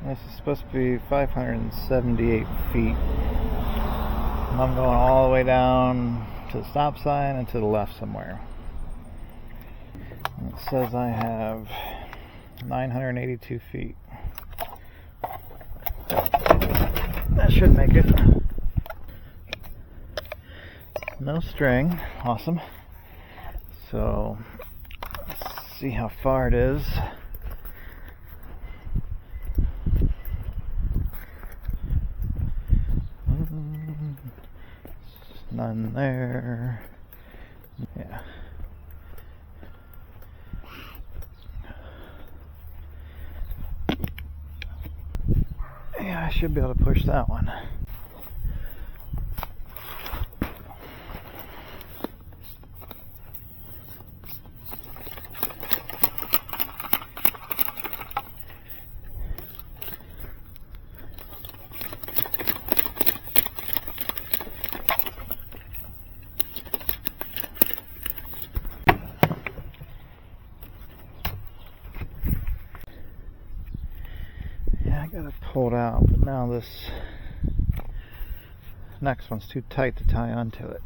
This is supposed to be 578 feet. And I'm going all the way down to the stop sign and to the left somewhere. And it says I have 982 feet. That should make it. No string. Awesome. So, let's see how far it is. None there. Yeah. Yeah, I should be able to push that one. I got it pulled out, but now this next one's too tight to tie onto it.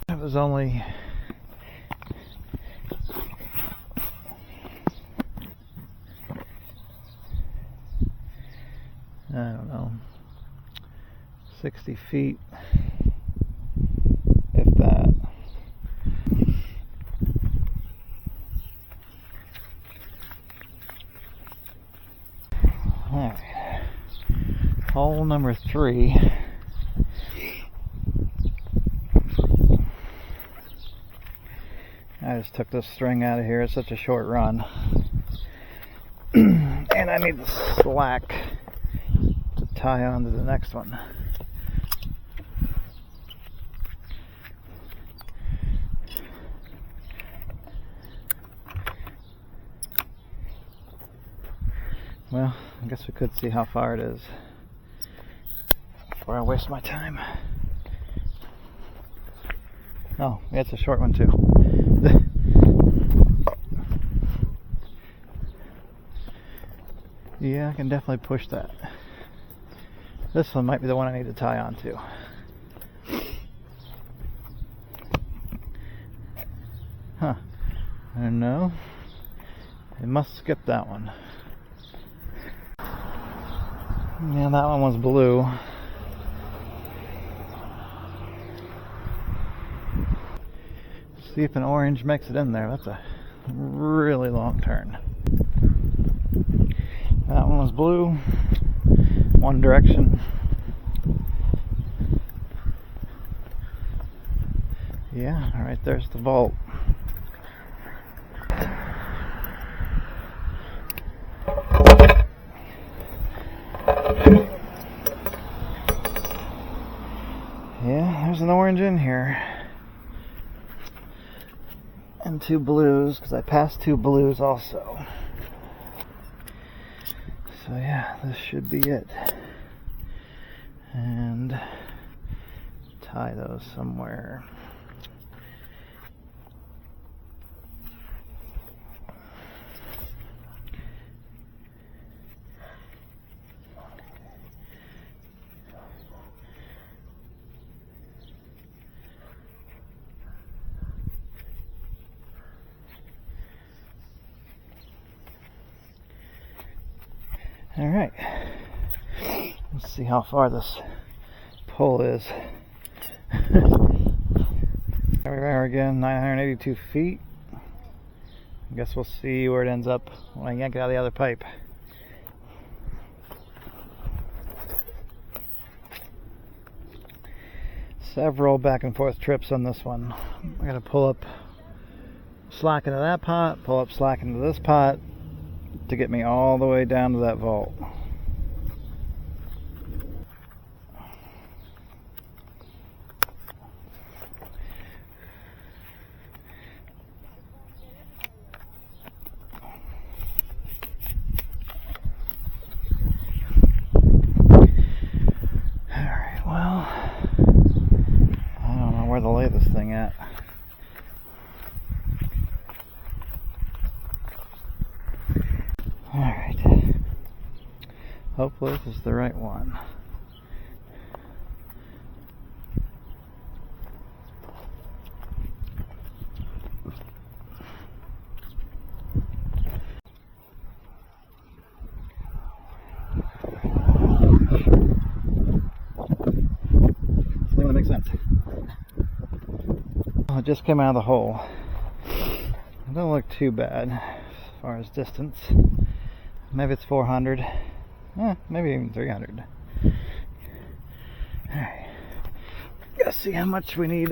It was only I don't know, 60 feet, if that. Alright, hole number 3. I just took this string out of here. It's such a short run. And I need the slack to tie onto the next one. Well, I guess we could see how far it is before I waste my time. Oh, yeah, it's a short one too. Yeah, I can definitely push that. This one might be the one I need to tie onto. Huh. I don't know. It must skip that one. Yeah, that one was blue. See if an orange makes it in there. That's a really long turn. That one was blue. One direction. Yeah, right there's the vault. Yeah, there's an orange in here. And 2 blues, because I passed 2 blues also. So yeah, this should be it. And tie those somewhere. Alright, let's see how far this pole is. There we are again, 982 feet. I guess we'll see where it ends up when I yank it out of the other pipe. Several back and forth trips on this one. I gotta pull up slack into that pot, pull up slack into this pot, to get me all the way down to that vault. Alright, well, I don't know where to lay this thing at. Alright. Hopefully this is the right one. That makes sense. Well, it just came out of the hole. It don't look too bad as far as distance. Maybe it's 400. Maybe even 300. Alright. Gotta see how much we need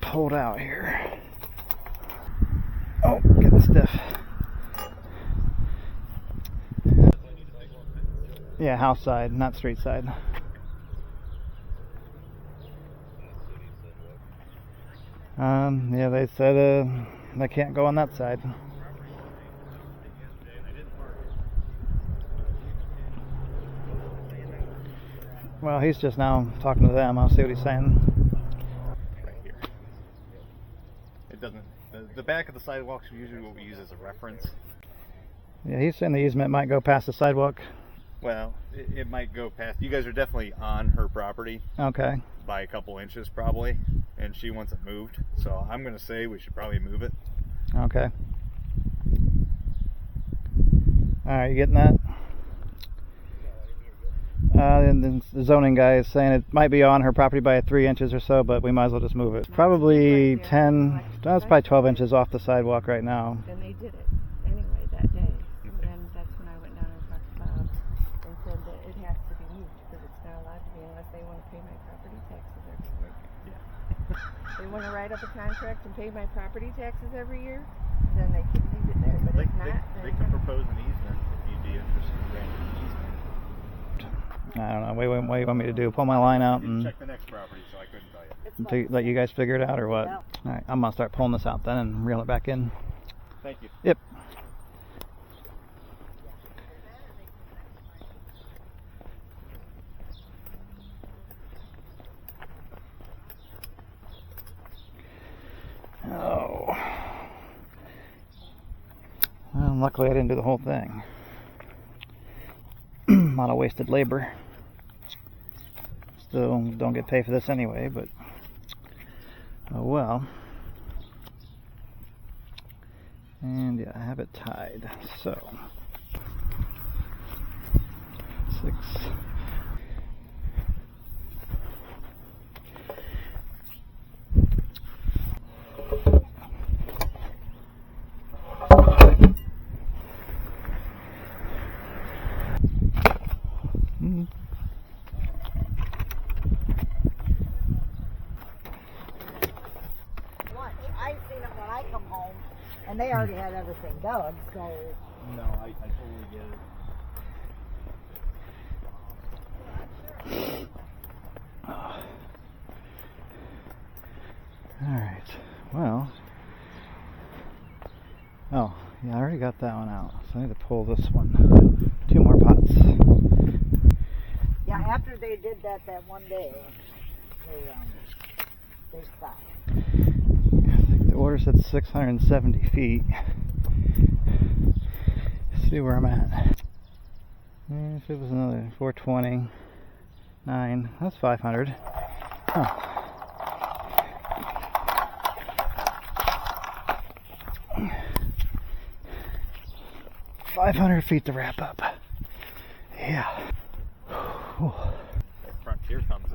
pulled out here. Oh, getting stiff. Yeah, house side, not street side. Yeah, they said they can't go on that side. Well, he's just now talking to them. I'll see what he's saying. Right here. It doesn't. The back of the sidewalks are usually what we use as a reference. Yeah, he's saying the easement might go past the sidewalk. Well, it might go past. You guys are definitely on her property. Okay. By a couple inches probably, and she wants it moved. So I'm going to say we should probably move it. Okay. All right, you getting that? And then the zoning guy is saying it might be on her property by 3 inches or so, but we might as well just move it. Probably 10, that's probably 12 inches off the sidewalk right now. And they did it anyway that day. And that's when I went down and talked to Bob and said that it has to be moved because it's not allowed to be unless they want to pay my property taxes every year. Yeah. They want to write up a contract and pay my property taxes every year, then they can leave it there. But if not, they can propose an easement if you'd be interested in granting an easement. I don't know. What do you want me to do? Pull my line out and check the next property, so I couldn't tell you. let you guys figure it out, or what? Yeah. All right, I'm gonna start pulling this out then and reel it back in. Thank you. Yep. Oh. Well, luckily I didn't do the whole thing. A lot of wasted labor. Still don't get paid for this anyway, but oh well. And yeah, I have it tied. So 6. I've seen it when I come home, and they already had everything dug, so... No, I totally get it. Alright, well, oh, yeah, I already got that one out, so I need to pull this one. 2 more pots. Yeah, after they did that one day, they stopped. I think the order said 670 feet. Let's see where I'm at. And if it was another 429, that's 500. Huh. 500 feet to wrap up. Yeah. Whew. Frontier comes